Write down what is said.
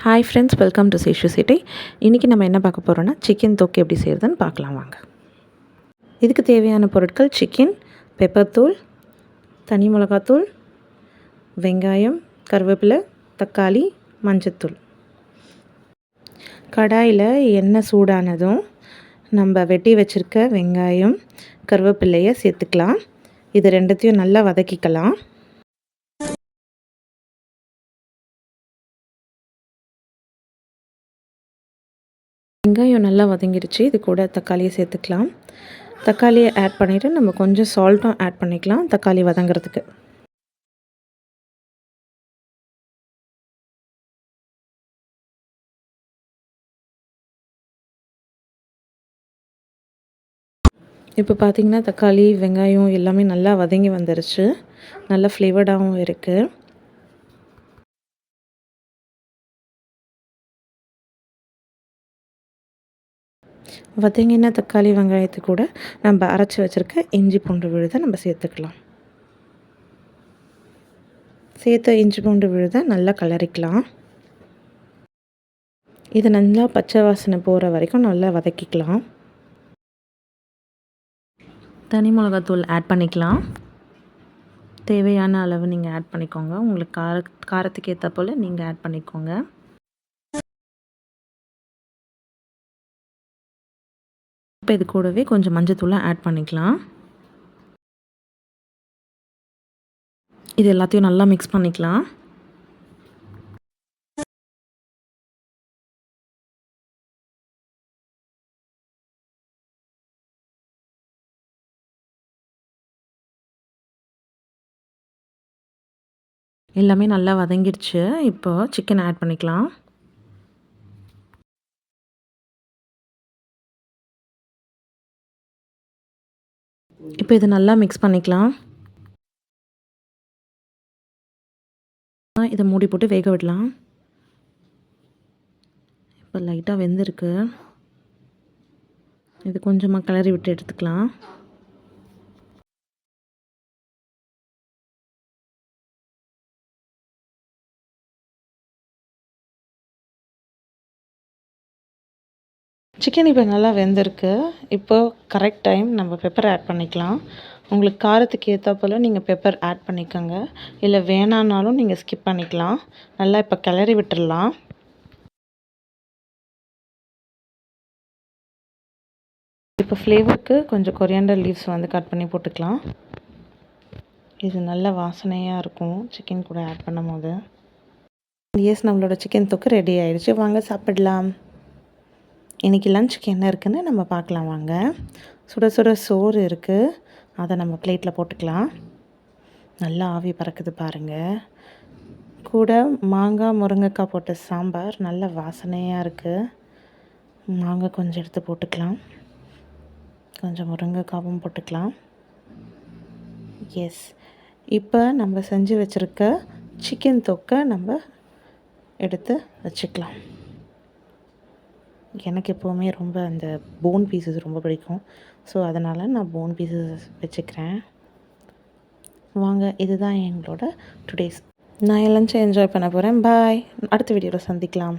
Hi friends, welcome to Seshu city. இன்றைக்கி நம்ம என்ன பார்க்க போகிறோன்னா சிக்கன் தொக்கு எப்படி செய்கிறதுன்னு பார்க்கலாம் வாங்க. இதுக்கு தேவையான பொருட்கள் சிக்கன், பெப்பர் தூள், தனி மிளகாத்தூள், வெங்காயம், கருவேப்பிலை, தக்காளி, மஞ்சத்தூள். கடாயில் எண்ணெய் சூடானதும் நம்ம வெட்டி வச்சுருக்க வெங்காயம், கருவேப்பிலையை சேர்த்துக்கலாம். இது ரெண்டுத்தையும் நல்லா வதக்கிக்கலாம். வெங்காயம் நல்லா வதங்கிடுச்சு. இது கூட தக்காளியை சேர்த்துக்கலாம். தக்காளியை ஆட் பண்ணிவிட்டு நம்ம கொஞ்சம் சால்ட்டும் ஆட் பண்ணிக்கலாம் தக்காளி வதங்கிறதுக்கு. இப்போ பார்த்திங்கன்னா தக்காளி, வெங்காயம் எல்லாமே நல்லா வதங்கி வந்துருச்சு. நல்லா ஃப்ளேவர்டாகவும் இருக்குது. வதங்கின தக்காளி வெங்காயத்து கூட நம்ம அரைச்சி வச்சுருக்க இஞ்சி பூண்டு விழுதை நம்ம சேர்த்துக்கலாம். சேர்த்த இஞ்சி பூண்டு விழுதை நல்லா கலரிக்கலாம். இது நல்லா பச்சை வாசனை போகிற வரைக்கும் நல்லா வதக்கிக்கலாம். தனி மிளகாத்தூள் ஆட் பண்ணிக்கலாம். தேவையான அளவு நீங்கள் ஆட் பண்ணிக்கோங்க. உங்களுக்கு காரத்துக்கு ஏற்ற போல் நீங்கள் ஆட் பண்ணிக்கோங்க. இப்போ இது கூடவே கொஞ்சம் மஞ்சத்தூளை ஆட் பண்ணிக்கலாம். இது எல்லாத்தையும் நல்லா மிக்ஸ் பண்ணிக்கலாம். எல்லாமே நல்லா வதங்கிடுச்சு. இப்போ சிக்கன் ஆட் பண்ணிக்கலாம். இப்போ இது நல்லா மிக்ஸ் பண்ணிக்கலாம். இதை மூடி போட்டு வேக விடலாம். இப்போ லைட்டாக வெந்திருக்கு. இது கொஞ்சமாக கிளறி விட்டு எடுத்துக்கலாம். சிக்கன் இப்போ நல்லா வெந்திருக்கு. இப்போது கரெக்ட் டைம் நம்ம பெப்பர் ஆட் பண்ணிக்கலாம். உங்களுக்கு காரத்துக்கு ஏற்ற போல் நீங்கள் பெப்பர் ஆட் பண்ணிக்கோங்க. இல்லை வேணான்னாலும் நீங்கள் ஸ்கிப் பண்ணிக்கலாம். நல்லா இப்போ கிளறி விட்டுடலாம். இப்போ ஃப்ளேவருக்கு கொஞ்சம் கொரியாண்டர் லீவ்ஸ் கட் பண்ணி போட்டுக்கலாம். இது நல்ல வாசனையாக இருக்கும் சிக்கன் கூட ஆட் பண்ணும் போது. நம்மளோட சிக்கன் தொக்கு ரெடி ஆயிடுச்சு. வாங்க சாப்பிடலாம். இன்றைக்கி லஞ்சுக்கு என்ன இருக்குதுன்னு நம்ம பார்க்கலாம் வாங்க. சுட சுட சோறு இருக்குது. அதை நம்ம பிளேட்டில் போட்டுக்கலாம். நல்லா ஆவி பறக்குது பாருங்கள். கூட மாங்காய், முருங்கைக்காய் போட்ட சாம்பார் நல்ல வாசனையாக இருக்குது. மாங்காய் கொஞ்சம் எடுத்து போட்டுக்கலாம். கொஞ்சம் முருங்கைக்காவும் போட்டுக்கலாம். எஸ், இப்போ நம்ம செஞ்சு வச்சுருக்க சிக்கன் தொக்கை நம்ம எடுத்து வச்சுக்கலாம். எனக்கு எப்போவுமே ரொம்ப அந்த போன் பீசஸ் ரொம்ப பிடிக்கும். ஸோ அதனால் நான் போன் பீசஸ் வச்சுக்கிறேன். வாங்க, இதுதான் எங்களோட டுடேஸ். நான் லஞ்சை என்ஜாய் பண்ண போகிறேன். பாய். அடுத்த வீடியோவில் சந்திக்கலாம்.